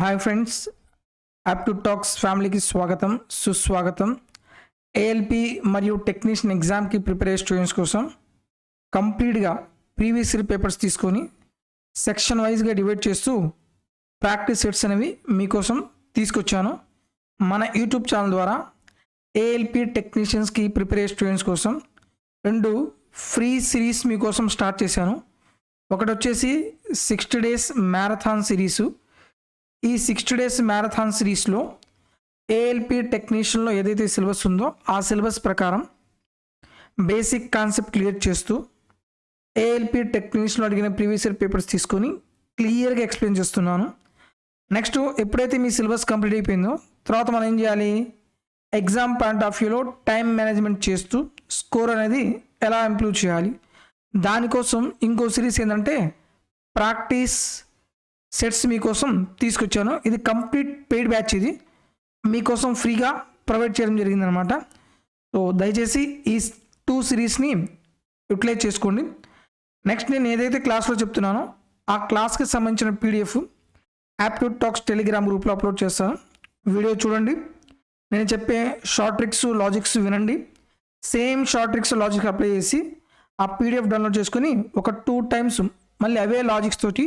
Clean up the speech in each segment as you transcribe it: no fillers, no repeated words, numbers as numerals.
Hi friends, app to talks ఫ్యామిలీకి స్వాగతం సుస్వాగతం. ఏఎల్పి మరియు టెక్నీషియన్ ఎగ్జామ్కి ప్రిపేర్ అయ్యే స్టూడెంట్స్ కోసం కంప్లీట్గా ప్రీవియస్ ఇయర్ పేపర్స్ తీసుకొని సెక్షన్ వైజ్గా డివైడ్ చేస్తూ ప్రాక్టీస్ సెట్స్ అనేవి మీకోసం తీసుకొచ్చాను. మన యూట్యూబ్ ఛానల్ ద్వారా ఏఎల్పి టెక్నీషియన్స్కి ప్రిపేర్ అయ్యే స్టూడెంట్స్ కోసం 2 ఫ్రీ సిరీస్ మీకోసం స్టార్ట్ చేశాను. ఒకటి వచ్చేసి 60 డేస్ మ్యారథాన్ సిరీసు. ఈ 60 డేస్ మ్యారథాన్ సిరీస్లో ఏఎల్పి టెక్నీషియన్లో ఏదైతే సిలబస్ ఉందో ఆ సిలబస్ ప్రకారం బేసిక్ కాన్సెప్ట్ క్లియర్ చేస్తూ ఏఎల్పి టెక్నీషియన్లో అడిగిన ప్రీవియస్ ఇయర్ పేపర్స్ తీసుకొని క్లియర్గా ఎక్స్ప్లెయిన్ చేస్తున్నాను. నెక్స్ట్ ఎప్పుడైతే మీ సిలబస్ కంప్లీట్ అయిపోయిందో తర్వాత మనం ఏం చేయాలి, ఎగ్జామ్ పాయింట్ ఆఫ్ వ్యూలో టైం మేనేజ్మెంట్ చేస్తూ స్కోర్ అనేది ఎలా ఇంప్రూవ్ చేయాలి, దానికోసం ఇంకో సిరీస్ ఏంటంటే ప్రాక్టీస్ సెట్స్ మీకోసం తీసుకొచ్చాను. ఇది కంప్లీట్ పెయిడ్ బ్యాచ్, ఇది మీకోసం ఫ్రీగా ప్రొవైడ్ చేయడం జరిగిందనమాట. సో దయచేసి ఈ 2 సిరీస్ని యూటిలైజ్ చేసుకోండి. నెక్స్ట్ నేను ఏదైతే క్లాస్లో చెప్తున్నానో ఆ క్లాస్కి సంబంధించిన PDF app to talks Telegram గ్రూప్లో అప్లోడ్ చేస్తాను. వీడియో చూడండి, నేను చెప్పే షార్ట్ ట్రిక్స్ లాజిక్స్ వినండి. Same short tricks logic apply చేసి ఆ పీడిఎఫ్ డౌన్లోడ్ చేసుకొని ఒక 2 టైమ్స్ మళ్ళీ అవే లాజిక్స్ తోటి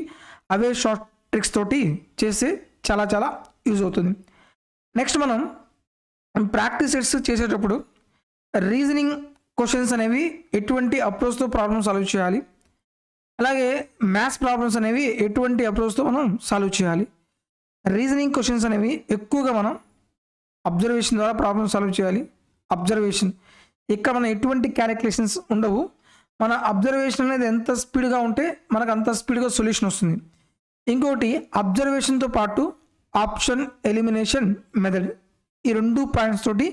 అవే షార్ట్ ట్రిక్స్ తోటి చేస్తే చాలా యూజ్ అవుతుంది. నెక్స్ట్ మనం ప్రాక్టీస్ సెట్స్ చేసేటప్పుడు రీజనింగ్ క్వశ్చన్స్ అనేవి ఎటువంటి అప్రోచ్తో ప్రాబ్లమ్ సాల్వ్ చేయాలి, అలాగే మ్యాథ్స్ ప్రాబ్లమ్స్ అనేవి ఎటువంటి అప్రోచ్తో మనం సాల్వ్ చేయాలి. రీజనింగ్ క్వశ్చన్స్ అనేవి ఎక్కువగా మనం అబ్జర్వేషన్ ద్వారా ప్రాబ్లమ్ సాల్వ్ చేయాలి. అబ్జర్వేషన్ ఇక్కడ మనం ఎటువంటి క్యాలిక్యులేషన్స్ ఉండవు. మన అబ్జర్వేషన్ అనేది ఎంత స్పీడ్గా ఉంటే మనకు అంత స్పీడ్గా సొల్యూషన్ వస్తుంది. ఇంకోటి అబ్జర్వేషన్తో పాటు ఆప్షన్ ఎలిమినేషన్ మెథడ్, ఈ 2 పాయింట్స్ తోటి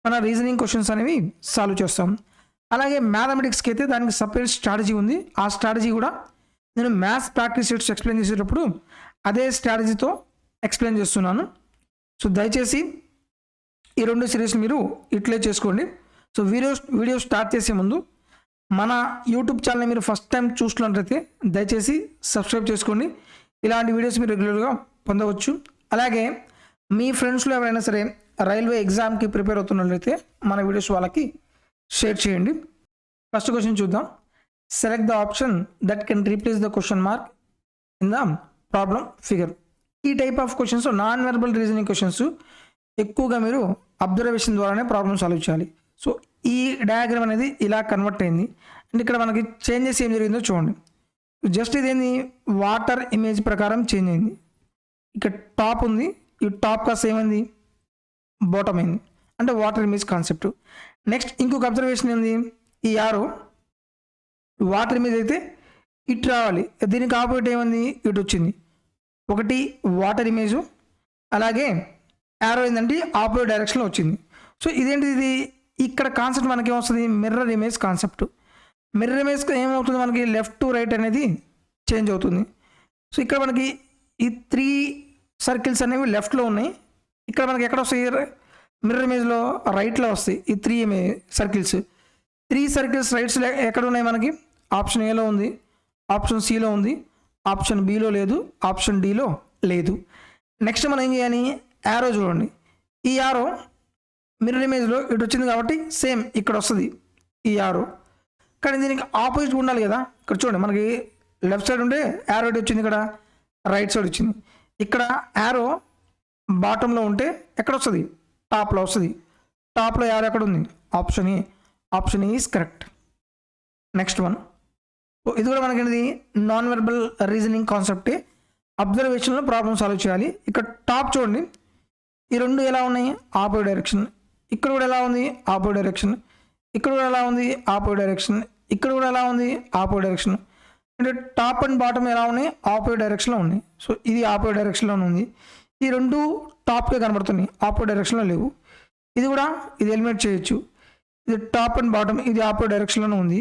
మన రీజనింగ్ క్వశ్చన్స్ అనేవి సాల్వ్ చేస్తాం. అలాగే మ్యాథమెటిక్స్కి అయితే దానికి సపరేట్ స్ట్రాటజీ ఉంది. ఆ స్ట్రాటజీ కూడా నేను మ్యాథ్స్ ప్రాక్టీస్ సెట్స్ ఎక్స్ప్లెయిన్ చేసేటప్పుడు అదే స్ట్రాటజీతో ఎక్స్ప్లెయిన్ చేస్తున్నాను. సో దయచేసి ఈ 2 సిరీస్ మీరు యూటిలైజ్ చేసుకోండి. సో వీడియో స్టార్ట్ చేసే ముందు మన యూట్యూబ్ ఛానల్ని మీరు ఫస్ట్ టైం చూస్తున్నట్లయితే దయచేసి సబ్స్క్రైబ్ చేసుకోండి. ఇలాంటి వీడియోస్ మీరు రెగ్యులర్గా పొందవచ్చు. అలాగే మీ ఫ్రెండ్స్లో ఎవరైనా సరే రైల్వే ఎగ్జామ్కి ప్రిపేర్ అవుతున్నట్లయితే మన వీడియోస్ వాళ్ళకి షేర్ చేయండి. ఫస్ట్ క్వశ్చన్ చూద్దాం. Select the option that can replace the question mark in the problem figure. ఈ type of questions non verbal reasoning questions ఎక్కువగా మీరు అబ్జర్వేషన్ ద్వారానే ప్రాబ్లమ్ సాల్వ్ చేయాలి. సో ఈ డయాగ్రామ్ అనేది ఇలా కన్వర్ట్ అయింది. అండ్ ఇక్కడ మనకి చేంజెస్ ఏం జరిగిందో చూడండి. జస్ట్ ఇదేంది, వాటర్ ఇమేజ్ ప్రకారం చేంజ్ అయింది. ఇక్కడ టాప్ ఉంది, ఈ టాప్ కాస్త ఏమైంది, బాటమ్ అయింది, అంటే వాటర్ ఇమేజ్ కాన్సెప్ట్. నెక్స్ట్ ఇంకొక అబ్జర్వేషన్ ఏంది, ఈ యారో వాటర్ ఇమేజ్ అయితే ఇటు రావాలి, దీనికి ఆపోజిట్ ఏమైంది, ఇటు వచ్చింది. ఒకటి వాటర్ ఇమేజు, అలాగే యారో ఏంటంటే ఆపోజిట్ డైరెక్షన్లో వచ్చింది. సో ఇదేంటి, ఇది ఇక్కడ కాన్సెప్ట్ మనకి ఏమొస్తుంది, mirror image concept. Mirror image ఏమవుతుంది, మనకి లెఫ్ట్ టు రైట్ అనేది చేంజ్ అవుతుంది. సో ఇక్కడ మనకి ఈ 3 సర్కిల్స్ అనేవి లెఫ్ట్లో ఉన్నాయి. ఇక్కడ మనకి ఎక్కడ వస్తాయి, మిర్రర్ ఇమేజ్లో రైట్లో వస్తాయి ఈ 3 సర్కిల్స్. 3 సర్కిల్స్ రైట్స్ ఎక్కడ ఉన్నాయి మనకి, ఆప్షన్ ఏలో ఉంది, ఆప్షన్ సిలో ఉంది, ఆప్షన్ బిలో లేదు, ఆప్షన్ డిలో లేదు. నెక్స్ట్ మనం ఏం చేయాలి, యారో చూడండి. ఈ యారో మిర్రర్ ఇమేజ్లో ఇటు వచ్చింది కాబట్టి సేమ్ ఇక్కడ వస్తుంది ఈ యారో, కానీ దీనికి ఆపోజిట్ ఉండాలి కదా. ఇక్కడ చూడండి, మనకి లెఫ్ట్ సైడ్ ఉంటే యారో ఇటు వచ్చింది, ఇక్కడ రైట్ సైడ్ వచ్చింది. ఇక్కడ యారో బాటంలో ఉంటే ఎక్కడ వస్తుంది, టాప్లో వస్తుంది. టాప్లో యారో ఎక్కడ ఉంది, option A. Option A is correct. Next one, ఇది కూడా మనకి నాన్ వెర్బల్ రీజనింగ్ కాన్సెప్టే. అబ్జర్వేషన్లో ప్రాబ్లమ్ సాల్వ్ చేయాలి. ఇక్కడ టాప్ చూడండి, ఈ 2 ఎలా ఉన్నాయి, ఆపోజిట్ డైరెక్షన్. ఇక్కడ కూడా ఎలా ఉంది, ఆపోజిట్ డైరెక్షన్. ఇక్కడ కూడా ఎలా ఉంది, ఆపోజిట్ డైరెక్షన్. ఇక్కడ కూడా ఎలా ఉంది, ఆపోజిట్ డైరెక్షన్. అంటే టాప్ అండ్ బాటమ్ ఎలా ఉన్నాయి, ఆపోజిట్ డైరెక్షన్లో ఉన్నాయి. సో ఇది ఆపోజిట్ డైరెక్షన్లో ఉంది. ఈ 2 టాప్కే కనబడుతున్నాయి, ఆపోజిట్ డైరెక్షన్లో లేవు. ఇది కూడా ఇది ఎలిమినేట్ చేయొచ్చు. ఇది టాప్ అండ్ బాటమ్, ఇది ఆపోజిట్ డైరెక్షన్లోనే ఉంది.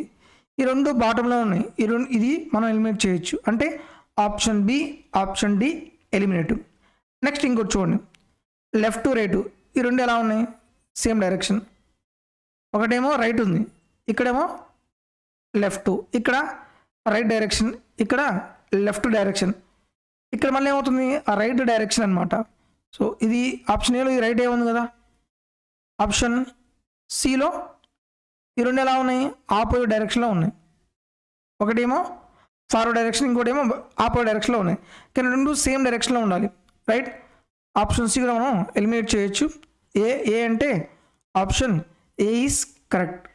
ఈ 2 బాటంలో ఉన్నాయి, ఇది మనం ఎలిమినేట్ చేయొచ్చు. అంటే option B, option D eliminate. Next ఇంకోటి చూడండి, లెఫ్ట్ టు రైట్, ఈ 2 ఎలా ఉన్నాయి, సేమ్ డైరెక్షన్. ఒకటేమో రైట్ ఉంది, ఇక్కడేమో లెఫ్ట్, ఇక్కడ రైట్ డైరెక్షన్, ఇక్కడ లెఫ్ట్ డైరెక్షన్. ఇక్కడ మళ్ళీ ఏమవుతుంది, ఆ రైట్ డైరెక్షన్ అనమాట. సో ఇది ఆప్షన్ ఏలో ఇది రైట్ ఏ ఉంది కదా. ఆప్షన్ సిలో ఈ రెండు ఎలా ఉన్నాయి, ఆపోజిట్ డైరెక్షన్లో ఉన్నాయి. ఒకటేమో ఫార్వర్డ్ డైరెక్షన్, ఇంకోటి ఏమో ఆపోజిట్ డైరెక్షన్లో ఉన్నాయి, కానీ రెండు సేమ్ డైరెక్షన్లో ఉండాలి, రైట్. ఆప్షన్ సి కూడా మనం ఎలిమినేట్ చేయొచ్చు. ఏ అంటే option A is correct.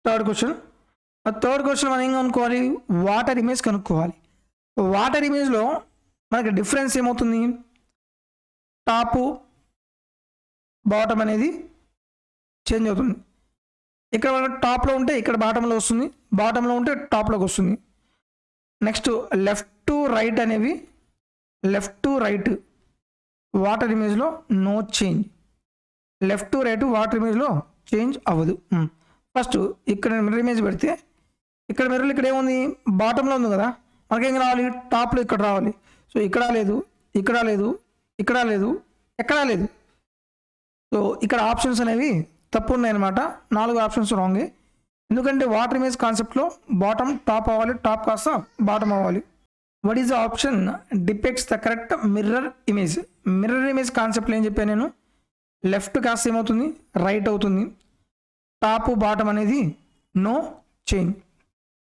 Third question మనం ఏం కనుక్కోవాలి, వాటర్ ఇమేజ్ కనుక్కోవాలి. వాటర్ ఇమేజ్లో మనకి డిఫరెన్స్ ఏమవుతుంది, టాపు బాటమ్ అనేది చేంజ్ అవుతుంది. ఇక్కడ టాప్లో ఉంటే ఇక్కడ బాటంలో వస్తుంది, బాటంలో ఉంటే టాప్లోకి వస్తుంది. నెక్స్ట్ లెఫ్ట్ టు రైట్ అనేవి, లెఫ్ట్ టు రైట్ వాటర్ ఇమేజ్లో no change, left to right water ఇమేజ్లో చేంజ్ అవ్వదు. ఫస్ట్ ఇక్కడ మిర్రర్ ఇమేజ్ పెడితే ఇక్కడ మిర్రర్లు ఇక్కడ ఏముంది, బాటంలో ఉంది కదా, మనకేం రావాలి, టాప్లో ఇక్కడ రావాలి. సో ఇక్కడ లేదు, ఇక్కడ లేదు, ఇక్కడ లేదు, ఎక్కడా లేదు. సో ఇక్కడ ఆప్షన్స్ అనేవి తప్పు ఉన్నాయన్నమాట. 4 ఆప్షన్స్ రాంగే. ఎందుకంటే వాటర్ ఇమేజ్ కాన్సెప్ట్లో బాటమ్ టాప్ అవ్వాలి, టాప్ కాస్త బాటమ్ అవ్వాలి. What is the option depicts the correct mirror image. Mirror image కాన్సెప్ట్లో ఏం చెప్పాను నేను, లెఫ్ట్ కాస్త ఏమవుతుంది, రైట్ అవుతుంది. టాపు బాటమ్ అనేది నో చేంజ్,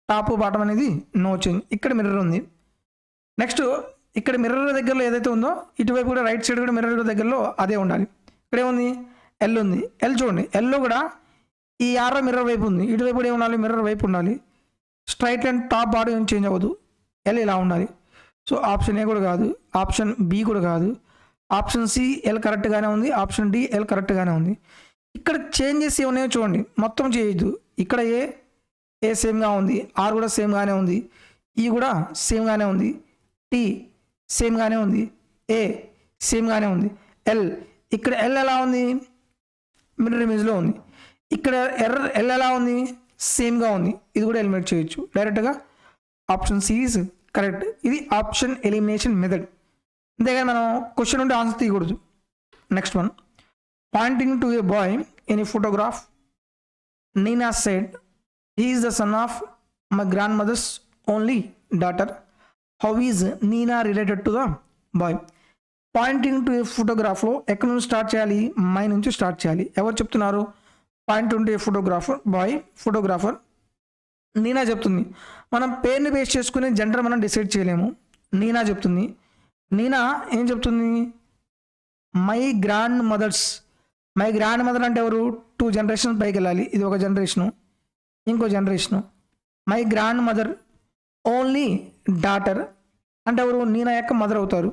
టాపు బాటమ్ అనేది నో చేంజ్. ఇక్కడ మిర్రర్ ఉంది. నెక్స్ట్ ఇక్కడ మిర్రర్ దగ్గరలో ఏదైతే ఉందో ఇటువైపు కూడా రైట్ సైడ్ కూడా మిర్రర్ దగ్గరలో అదే ఉండాలి. ఇక్కడ ఏముంది, ఎల్ ఉంది. ఎల్ చూడండి, ఎల్లో కూడా ఈ ఆరో మిర్రర్ వైపు ఉంది, ఇటువైపు కూడా ఏముండాలి, మిర్రర్ వైపు ఉండాలి. స్ట్రైట్ లైన్ టాప్ బాటమ్ ఏం చేంజ్ అవ్వదు, ఎల్ ఇలా ఉండాలి. సో ఆప్షన్ ఏ కూడా కాదు, ఆప్షన్ బి కూడా కాదు, ఆప్షన్ సి ఎల్ కరెక్ట్గానే ఉంది, ఆప్షన్ డి ఎల్ కరెక్ట్గానే ఉంది. ఇక్కడ చేంజెస్ ఏమున్నాయో చూడండి, మొత్తం చేయొద్దు. ఇక్కడ ఏ సేమ్గా ఉంది, ఆర్ కూడా సేమ్గానే ఉంది, ఈ కూడా సేమ్గానే ఉంది, టీ సేమ్గానే ఉంది, ఏ సేమ్గానే ఉంది, ఎల్ ఇక్కడ ఎల్ ఎలా ఉంది, మిర్రర్ ఇమేజ్లో ఉంది. ఇక్కడ ఎల్ ఎలా ఉంది, సేమ్గా ఉంది. ఇది కూడా ఎలిమినేట్ చేయొచ్చు డైరెక్ట్గా. Option C is correct. ఇది ఆప్షన్ ఎలిమినేషన్ మెథడ్. అంతేగాని మనం క్వశ్చన్ ఉంటే ఆన్సర్ తీయకూడదు. Next one, pointing to a boy in a photograph, Neena said he is the son of my grandmother's only daughter. How is Nina related to the boy? Pointing to a ఫోటోగ్రాఫ్లో ఎక్కడి నుంచి start చేయాలి, my నుంచి start చేయాలి. ఎవరు చెప్తున్నారు, point to a photographer boy, photographer Neena చెప్తుంది. మనం పేరుని బేస్ చేసుకుని జెండర్ మనం డిసైడ్ చేయలేము. నీనా చెప్తుంది. నీనా ఏం చెప్తుంది, my grandmothers. My grandmother అంటే ఎవరు, 2 జనరేషన్స్ పైకి వెళ్ళాలి. ఇది ఒక జనరేషను, ఇంకో generation. My grand mother only daughter అంటే ఎవరు, నీనా యొక్క మదర్ అవుతారు.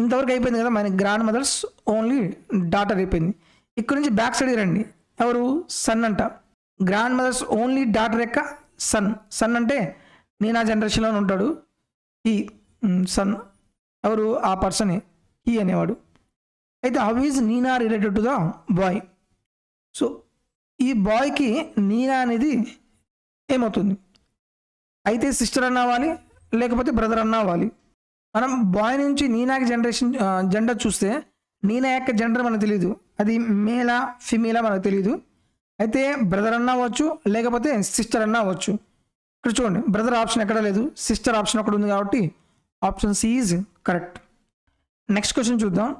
ఇంతవరకు అయిపోయింది కదా, my grand mother's only daughter అయిపోయింది. ఇక్కడ నుంచి బ్యాక్ సైడ్ రండి, ఎవరు, సన్ అంట. గ్రాండ్ మదర్స్ ఓన్లీ డాటర్ యొక్క సన్. సన్ అంటే నీనా జనరేషన్లో ఉంటాడు. ఈ సన్ ఎవరు, ఆ పర్సనే, ఈ అనేవాడు. అయితే how is Neena related to the boy. So ఈ బాయ్కి నీనా అనేది ఏమవుతుంది, అయితే సిస్టర్ అన్న అవ్వాలి, లేకపోతే బ్రదర్ అన్న అవ్వాలి. మనం బాయ్ నుంచి నీనాకి జెండర్ చూస్తే నీనా యొక్క జెండర్ మనకు తెలియదు, అది మేలా ఫిమేలా మనకు తెలియదు. అయితే బ్రదర్ అన్న అవ్వచ్చు, లేకపోతే సిస్టర్ అన్న అవ్వచ్చు. ఇక్కడ చూడండి, బ్రదర్ ఆప్షన్ ఎక్కడ లేదు, సిస్టర్ ఆప్షన్ అక్కడ ఉంది, కాబట్టి option C is correct. Next question చూద్దాం.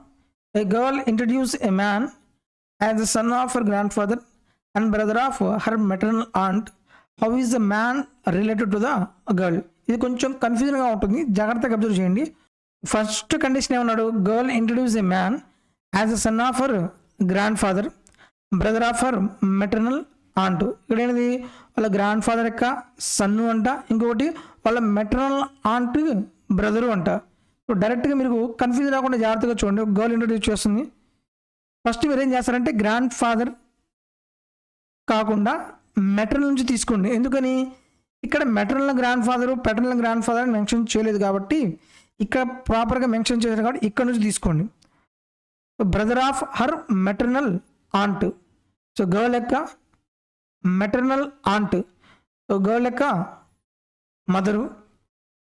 A girl introduce a man as the son of her grandfather and brother of her maternal aunt. How is the man related to the girl. ఇది కొంచెం కన్ఫ్యూజన్గా ఉంటుంది, జాగ్రత్తగా observe చేయండి. First condition ఏమన్నాడు, girl introduce a man as the son of her grandfather, brother of her maternal aunt. ఇక్కడ ఏంటిది, వాళ్ళ గ్రాండ్ ఫాదర్ యొక్క సన్ను అంట, ఇంకొకటి వాళ్ళ మెటర్నల్ ఆంట్ బ్రదరు అంట. సో డైరెక్ట్గా మీరు కన్ఫ్యూజ్ రాకుండా జాగ్రత్తగా చూడండి. గర్ల్ ఇంట్రడ్యూస్ చేస్తుంది. ఫస్ట్ మీరు ఏం చేస్తారంటే గ్రాండ్ ఫాదర్ కాకుండా మెటర్నల్ నుంచి తీసుకోండి. ఎందుకని, ఇక్కడ maternal grand father paternal grand father mention చేయలేదు కాబట్టి ఇక్కడ ప్రాపర్గా మెన్షన్ చేశారు కాబట్టి ఇక్కడ నుంచి తీసుకోండి. Brother of her maternal aunt. So girl యొక్క మెటర్నల్ ఆంట్, సో గర్ల్ యొక్క మదరు,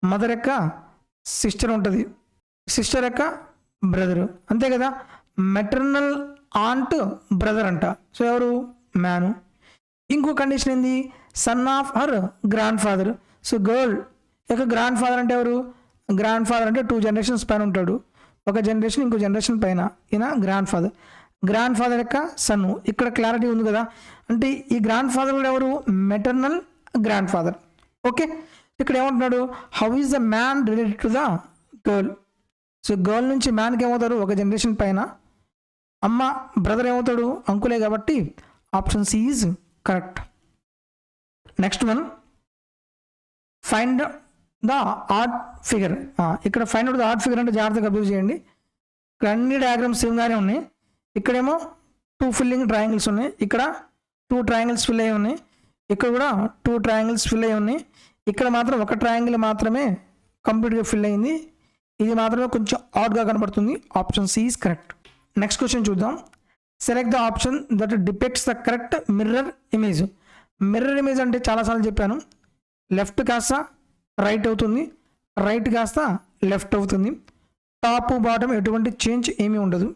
మదర్ యొక్క సిస్టర్ ఉంటుంది, సిస్టర్ యొక్క బ్రదరు, అంతే కదా. మెటర్నల్ ఆంట్ బ్రదర్ అంట. సో ఎవరు, మ్యాను. ఇంకో కండిషన్ ఏంది, son of her grandfather. So girl యొక్క గ్రాండ్ ఫాదర్ అంటే ఎవరు? గ్రాండ్ ఫాదర్ అంటే 2 జనరేషన్స్ పైన ఉంటాడు, ఒక జనరేషన్ ఇంకో జనరేషన్ పైన, ఈయన గ్రాండ్ ఫాదర్. గ్రాండ్ ఫాదర్ యొక్క సన్ను, ఇక్కడ క్లారిటీ ఉంది కదా. అంటే ఈ గ్రాండ్ ఫాదర్ కూడా ఎవరు? Maternal grand father. ఓకే, ఇక్కడ ఏమంటున్నాడు? How is the man related to the girl? So girl నుంచి మ్యాన్కి ఏమవుతారు? ఒక జనరేషన్ పైన. అమ్మ బ్రదర్ ఏమవుతాడు? అంకులే, కాబట్టి option C is correct. Next one, find the odd figure. ఇక్కడ find out the odd figure అంటే జాగ్రత్తగా అబ్జర్వ్ చేయండి. ఇక్కడ అన్ని డయాగ్రామ్స్ సేమ్గానే ఉన్నాయి. ఇక్కడేమో 2 ఫిల్లింగ్ ట్రయాంగిల్స్ ఉన్నాయి, ఇక్కడ 2 ట్రయాంగిల్స్ ఫిల్ అయ్యి ఉన్నాయి, ఇక్కడ కూడా 2 ట్రయాంగిల్స్ ఫిల్ అయ్యి ఉన్నాయి. ఇక్కడ మాత్రం ఒక ట్రయాంగిల్ మాత్రమే కంప్లీట్గా ఫిల్ అయింది, ఇది మాత్రమే కొంచెం ఆడ్గా కనబడుతుంది. Option C is correct. Next question చూద్దాం. Select the option that depicts the correct mirror image. Mirror image అంటే చాలాసార్లు చెప్పాను, లెఫ్ట్ కాస్త రైట్ అవుతుంది, రైట్ కాస్త లెఫ్ట్ అవుతుంది, టాప్ బాటమ్ ఎటువంటి చేంజ్ ఏమీ ఉండదు.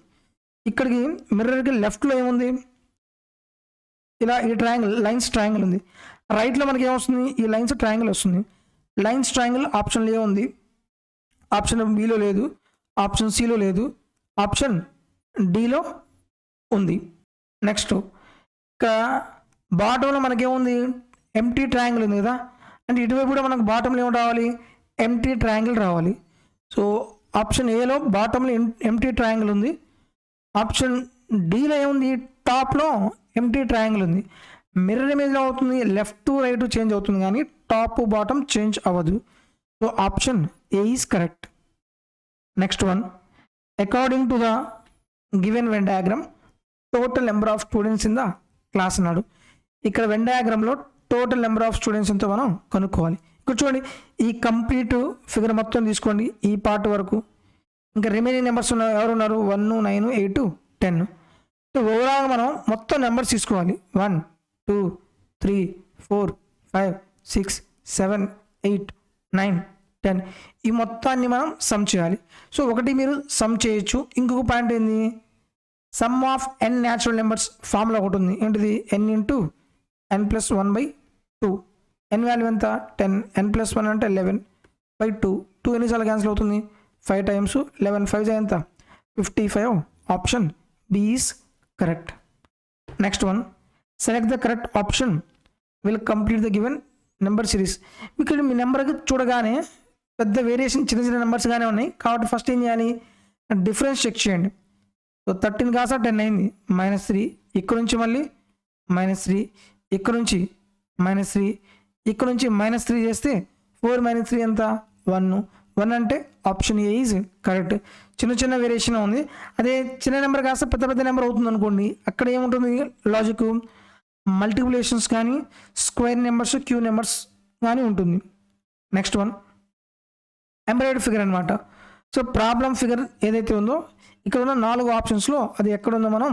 ఇక్కడికి మిర్రర్కి లెఫ్ట్లో ఏముంది? ఇలా ఈ ట్రయాంగిల్, లైన్స్ ట్రయాంగిల్ ఉంది. రైట్లో మనకి ఏమొస్తుంది? ఈ లైన్స్ ట్రయాంగిల్ వస్తుంది. లైన్స్ ట్రయాంగిల్ ఆప్షన్ ఏ ఉంది, ఆప్షన్ బిలో లేదు, ఆప్షన్ సిలో లేదు, ఆప్షన్ డిలో ఉంది. నెక్స్ట్ ఇక బాటంలో మనకేముంది? ఎంటీ ట్రయాంగిల్ ఉంది కదా, అంటే ఇటువైపు కూడా మనకు బాటంలో ఏమి రావాలి? ఎంటీ ట్రయాంగిల్ రావాలి. సో ఆప్షన్ ఏలో బాటంలో ఎంటీ ట్రయాంగిల్ ఉంది, ఆప్షన్ డిలో ఏముంది? టాప్లో ఎంటీ ట్రయాంగిల్ ఉంది. మిర్రర్ ఇమేజ్లో అవుతుంది లెఫ్ట్ టు రైట్ చేంజ్ అవుతుంది, కానీ టాప్ బాటమ్ చేంజ్ అవ్వదు. So option A is correct. Next one, according to the given Venn diagram total number of students in the class అన్నాడు. ఇక్కడ వెన్ డయాగ్రామ్లో total number of students ఎంతో మనం కనుక్కోవాలి. ఇక్కడ చూడండి, ఈ కంప్లీట్ ఫిగర్ మొత్తం తీసుకోండి ఈ పార్ట్ వరకు. ఇంకా రిమైనింగ్ నెంబర్స్ ఎవరు ఉన్నారు? 1, 9, 8, 10. సో ఓవరాల్గా మనం మొత్తం నెంబర్స్ తీసుకోవాలి. 1, 2, 3, 4, 5, 6, 7, 8, 9, 10. ఈ మొత్తాన్ని మనం సమ్ చేయాలి. సో ఒకటి మీరు సమ్ చేయొచ్చు. ఇంకొక పాయింట్ ఏంది? Sum of n natural numbers formula ఒకటి ఉంది. ఏంటిది? n into n+1/2. n value ఎంత? 10. n+1 అంటే 11/2. 2 ఎన్నిసార్లు క్యాన్సిల్ అవుతుంది? 5 times 11. 5 ఎంత? 55. Option B is correct. Next one, select the correct option will complete the given number series. ఇక్కడ మీ నెంబర్కి చూడగానే పెద్ద వేరియేషన్, చిన్న చిన్న నెంబర్స్గానే ఉన్నాయి, కాబట్టి ఫస్ట్ ఏం చేయాలి? డిఫరెన్స్ చెక్ చేయండి. సో 13 కాసా 10 అయింది, -3. ఇక్కడ నుంచి మళ్ళీ -3, ఇక్కడ నుంచి -3, ఇక్కడ నుంచి -3 చేస్తే 4 - 3 ఎంత? 1 అంటే ఆప్షన్ ఏ ఈజ్ కరెక్ట్. చిన్న చిన్న వేరియేషన్ ఉంది. అదే చిన్న నెంబర్ కాస్త పెద్ద పెద్ద నెంబర్ అవుతుంది అనుకోండి, అక్కడ ఏముంటుంది లాజిక్? మల్టిప్లికేషన్స్ కానీ స్క్వేర్ నెంబర్స్, క్యూ నెంబర్స్ కానీ ఉంటుంది. నెక్స్ట్ వన్, ఎంబెడెడ్ ఫిగర్ అనమాట. సో ప్రాబ్లం ఫిగర్ ఏదైతే ఉందో ఇక్కడ ఉన్న 4 ఆప్షన్స్లో అది ఎక్కడ ఉందో మనం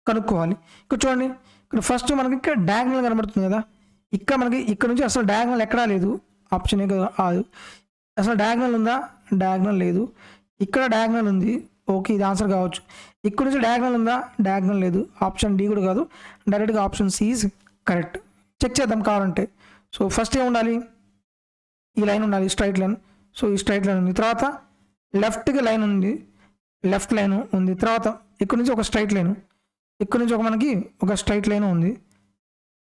కనుక్కోవాలి. ఇక్కడ చూడండి, ఇక్కడ ఫస్ట్ మనకి ఇక్కడ డయాగ్నల్ కనబడుతుంది కదా, ఇక్కడ మనకి ఇక్కడ నుంచి అసలు డయాగ్నల్ ఎక్కడా లేదు, ఆప్షన్ ఏ కాదు. అసలు డయాగ్నల్ ఉందా? డయాగ్నల్ లేదు. ఇక్కడ డయాగ్నల్ ఉంది, ఓకే ఇది ఆన్సర్ కావచ్చు. ఇక్కడ నుంచి డయాగ్నల్ ఉందా? డయాగ్నల్ లేదు, ఆప్షన్ డి కూడా కాదు. డైరెక్ట్గా option C is correct. Check చేద్దాం కావాలంటే. సో ఫస్ట్ ఏం ఉండాలి? ఈ లైన్ ఉండాలి, స్ట్రైట్ లైన్. సో ఈ స్ట్రైట్ లైన్ ఉంది, తర్వాత లెఫ్ట్కి లైన్ ఉంది, లెఫ్ట్ లైన్ ఉంది, తర్వాత ఇక్కడ నుంచి ఒక స్ట్రైట్ లైన్, ఇక్కడ నుంచి మనకి ఒక స్ట్రైట్ లైన్ ఉంది.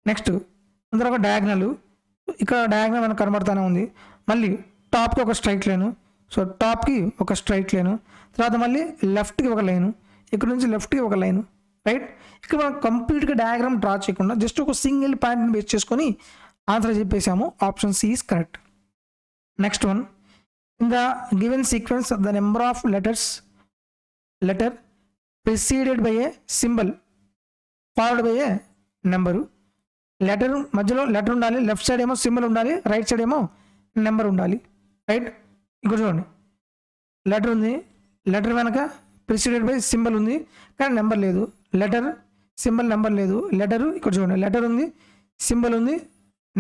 నెక్స్ట్ అందరూ ఒక డయాగ్నల్, ఇక్కడ డయాగ్నల్ మనకు కనబడుతూనే ఉంది. మళ్ళీ టాప్కి ఒక స్ట్రైట్ లైను, సో టాప్కి ఒక స్ట్రైట్ లైను, తర్వాత మళ్ళీ లెఫ్ట్కి ఒక లైను, ఇక్కడ నుంచి లెఫ్ట్కి ఒక లైను, రైట్. ఇక్కడ మనం కంప్లీట్గా డయాగ్రామ్ డ్రా చేయకుండా జస్ట్ ఒక సింగిల్ పాయింట్ని బేస్ చేసుకొని ఆన్సర్ చెప్పేసాము. Option C is correct. Next one, in the given sequence the number of letter preceded by a symbol followed by a number. Letter మధ్యలో letter ఉండాలి, లెఫ్ట్ సైడ్ ఏమో symbol ఉండాలి, right side ఏమో number ఉండాలి, right. ఇక్కడ చూడండి, letter ఉంది, letter వెనక ప్రిసీడెడ్ బై సింబల్ ఉంది కానీ నెంబర్ లేదు, లెటర్ సింబల్ నెంబర్ లేదు. లెటరు ఇక్కడ చూడండి, లెటర్ ఉంది, సింబల్ ఉంది,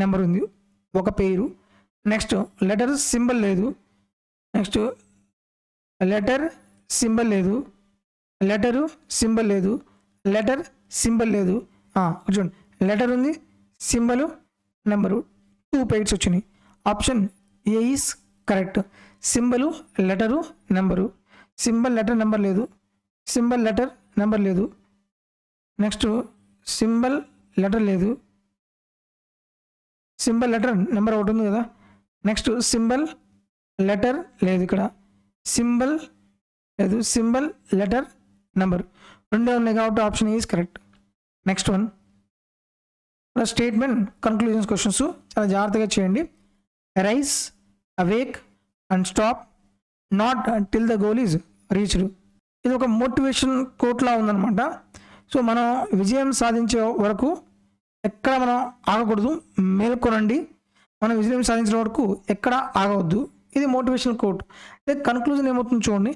నెంబర్ ఉంది, ఒక పేరు. నెక్స్ట్ లెటర్ సింబల్ లేదు, నెక్స్ట్ లెటర్ సింబల్ లేదు, లెటరు సింబల్ లేదు, లెటర్ సింబల్ లేదు. చూడండి, లెటర్ ఉంది, సింబలు, నెంబరు, 2 పెయిడ్స్ వచ్చినాయి. Option A is correct. Symbol, letter, number. Symbol, letter, number లేదు. సింబల్, లెటర్, నెంబర్ లేదు. నెక్స్ట్ సింబల్, లెటర్ లేదు. సింబల్, లెటర్, నెంబర్ ఒకటి ఉంది కదా. నెక్స్ట్ సింబల్, లెటర్ లేదు. ఇక్కడ సింబల్ లేదు. సింబల్, లెటర్, నెంబర్ రెండే ఉన్నాయి కాబట్టి option is correct. Next one statement conclusions questions చాలా జాగ్రత్తగా చేయండి. Rice, awake and stop not till the goal is reached. ఇది ఒక మోటివేషన్ కోట్లా ఉందన్నమాట. సో మనం విజయం సాధించే వరకు ఎక్కడ మనం ఆగకూడదు. మేల్కొనండి, మనం విజయం సాధించిన వరకు ఎక్కడ ఆగవద్దు. ఇది మోటివేషనల్ కోట్. అదే కన్క్లూజన్ ఏమవుతుంది చూడండి.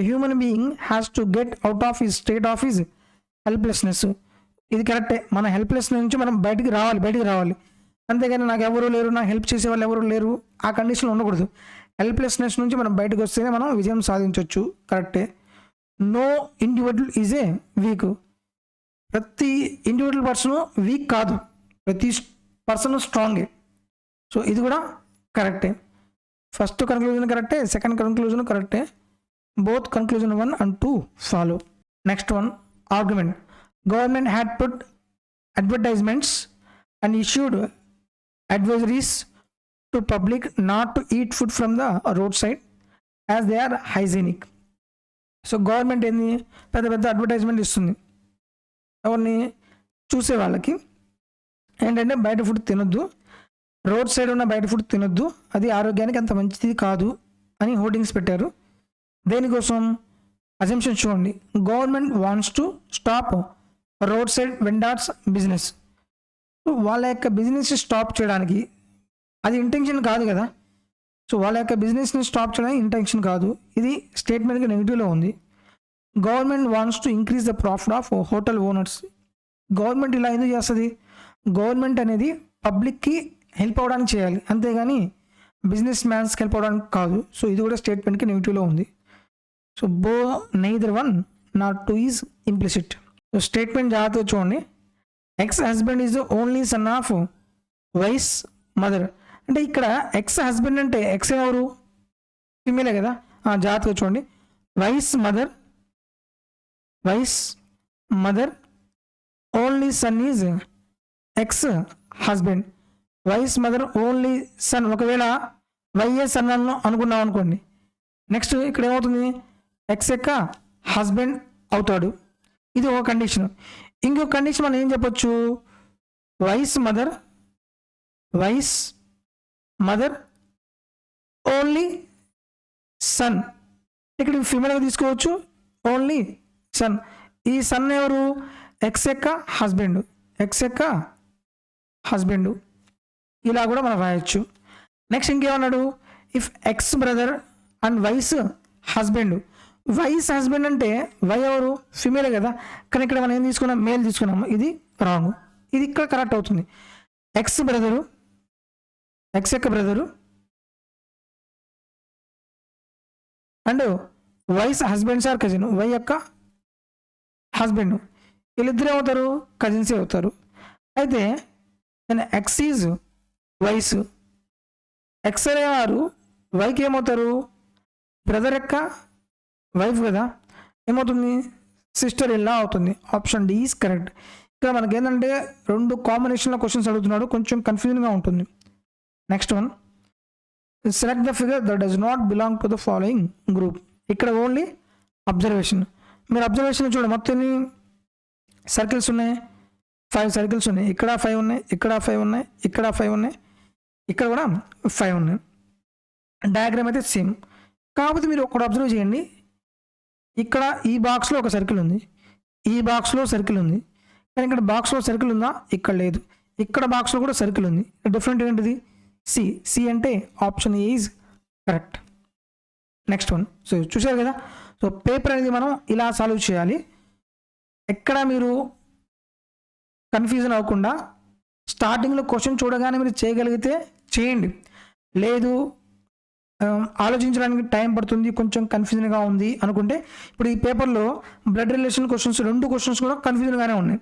Human being has to get out of his state of his helplessness. ఇది కరెక్టే. మన హెల్ప్లెస్నెస్ నుంచి మనం బయటికి రావాలి. అంతేగాని నాకు ఎవరు లేరు, నాకు హెల్ప్ చేసే వాళ్ళు ఎవరు లేరు, ఆ కండిషన్లో ఉండకూడదు. హెల్ప్లెస్నెస్ నుంచి మనం బయటకు వస్తేనే మనం విజయం సాధించవచ్చు. కరెక్టే. No individual is a weak. ప్రతి ఇండివిజువల్ పర్సన్ వీక్ కాదు, ప్రతి పర్సన్ స్ట్రాంగే. సో ఇది కూడా కరెక్టే. ఫస్ట్ కన్క్లూజన్ కరెక్టే, సెకండ్ కన్క్లూజన్ కరెక్టే. Both conclusion 1 and 2 follow. Next one argument. Government had put advertisements and issued advisories to public not to eat food from the road side as they are hygienic. So government ఏంది, పెద్ద పెద్ద advertisement ఇస్తుంది ఎవరిని, చూసే వాళ్ళకి. ఏంటంటే బయట food తినొద్దు, రోడ్ సైడ్ ఉన్న బయట ఫుడ్ తినొద్దు, అది ఆరోగ్యానికి అంత మంచిది కాదు అని హోర్డింగ్స్ పెట్టారు. దేనికోసం? అజంప్షన్ చూడండి. Government wants to stop road side vendors business. వాళ్ళ యొక్క బిజినెస్ స్టాప్ చేయడానికి, అది ఇంటెన్షన్ కాదు కదా. సో వాళ్ళ యొక్క బిజినెస్ని స్టాప్ చేయడానికి ఇంటెన్షన్ కాదు. ఇది స్టేట్మెంట్కి నెగిటివ్లో ఉంది. Government wants to increase the profit of hotel owners. Government ఇలా ఎందుకు చేస్తుంది? గవర్నమెంట్ అనేది పబ్లిక్కి హెల్ప్ అవ్వడానికి చేయాలి, అంతేగాని బిజినెస్ మ్యాన్స్కి హెల్ప్ అవ్వడానికి కాదు. సో ఇది కూడా స్టేట్మెంట్కి నెగిటివ్లో ఉంది. So neither 1 nor 2 is implicit. So statement జాగ్రత్తగా చూడండి. X husband is the only son of Y's mother. అంటే ఇక్కడ ఎక్స్ హస్బెండ్ అంటే ఎక్స్ ఎవరు? ఫిమేలే కదా. జాగ్రత్తగా చూడండి. Y's mother only son is X husband. Y's mother only son. ఒకవేళ వైఏ సన్ అనుకున్నాం అనుకోండి, నెక్స్ట్ ఇక్కడ ఏమవుతుంది? ఎక్స్ యొక్క హస్బెండ్ అవుతాడు. ఇది ఒక కండిషన్. ఇంకొక కండిషన్ మనం ఏం చెప్పొచ్చు? Y's mother only son. ఇక్కడ ఫిమేల్గా తీసుకోవచ్చు. Only son. ఈ సన్ ఎవరు? ఎక్స్ యొక్క హస్బెండ్. ఇలా కూడా మనం రాయొచ్చు. నెక్స్ట్ ఇంకేమన్నాడు? If X brother and Y's husband. Y's husband అంటే వై ఎవరు? ఫిమేలే కదా. కానీ ఇక్కడ మనం ఏం తీసుకున్నాం? మేల్ తీసుకున్నాము. ఇది రాంగ్. ఇది ఇక్కడ కరెక్ట్ అవుతుంది. ఎక్స్ యొక్క brother and Y's husbands are cousin. Y యొక్క హస్బెండ్, వీళ్ళిద్దరే అవుతారు, కజిన్సే అవుతారు. అయితే నేను ఎక్స్ ఈజ్ వైస్, ఎక్స్ అనేవారు వైకి ఏమవుతారు? బ్రదర్ యొక్క వైఫ్ కదా, ఏమవుతుంది? సిస్టర్ ఇల్లా అవుతుంది. Option D is correct. ఇక్కడ మనకి ఏంటంటే 2 కాంబినేషన్లో క్వశ్చన్స్ అడుగుతున్నాడు, కొంచెం కన్ఫ్యూజన్గా ఉంటుంది. Next one select the figure that does not belong to the following group. ఇక్కడ ఓన్లీ అబ్జర్వేషన్. మీరు అబ్జర్వేషన్ చూడండి, మొత్తం సర్కిల్స్ ఉన్నాయి, 5 సర్కిల్స్ ఉన్నాయి. ఇక్కడ 5 ఉన్నాయి, ఇక్కడ 5 ఉన్నాయి, ఇక్కడ 5 ఉన్నాయి, ఇక్కడ కూడా 5 ఉన్నాయి. డయాగ్రామ్ అయితే సేమ్. కాకపోతే మీరు ఒకటి అబ్జర్వ్ చేయండి. ఇక్కడ ఈ బాక్స్లో ఒక సర్కిల్ ఉంది, ఈ బాక్స్లో సర్కిల్ ఉంది, కానీ ఇక్కడ బాక్స్లో సర్కిల్ ఉందా? ఇక్కడ లేదు. ఇక్కడ బాక్స్లో కూడా సర్కిల్ ఉంది. డిఫరెంట్ ఏంటిది? సి అంటే option A is correct. Next one. So చూసారు కదా. సో పేపర్ అనేది మనం ఇలా సాల్వ్ చేయాలి. ఎక్కడ మీరు కన్ఫ్యూజన్ అవ్వకుండా స్టార్టింగ్లో క్వశ్చన్ చూడగానే మీరు చేయగలిగితే చేయండి. లేదు ఆలోచించడానికి టైం పడుతుంది, కొంచెం కన్ఫ్యూజన్గా ఉంది అనుకుంటే, ఇప్పుడు ఈ పేపర్లో బ్లడ్ రిలేషన్ క్వశ్చన్స్ 2 క్వశ్చన్స్ కూడా కన్ఫ్యూజన్గానే ఉన్నాయి.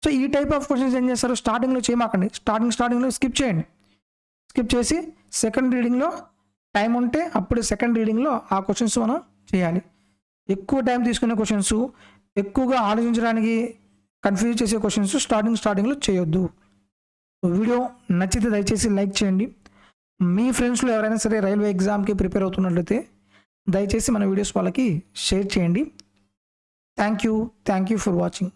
సో ఈ టైప్ ఆఫ్ క్వశ్చన్స్ ఏం చేస్తారు? స్టార్టింగ్లో చేయమాకండి, స్టార్టింగ్లో స్కిప్ చేయండి. స్కిప్ చేసి సెకండ్ రీడింగ్లో టైం ఉంటే అప్పుడు సెకండ్ రీడింగ్లో ఆ క్వశ్చన్స్ మనం చేయాలి. ఎక్కువ టైం తీసుకునే క్వశ్చన్స్, ఎక్కువగా ఆలోచించడానికి కన్ఫ్యూజ్ చేసే క్వశ్చన్స్ స్టార్టింగ్లో చేయొద్దు. వీడియో నచ్చితే దయచేసి లైక్ చేయండి. మీ ఫ్రెండ్స్లో ఎవరైనా సరే రైల్వే ఎగ్జామ్కి ప్రిపేర్ అవుతున్నట్లయితే దయచేసి మన వీడియోస్ వాళ్ళకి షేర్ చేయండి. Thank you for watching.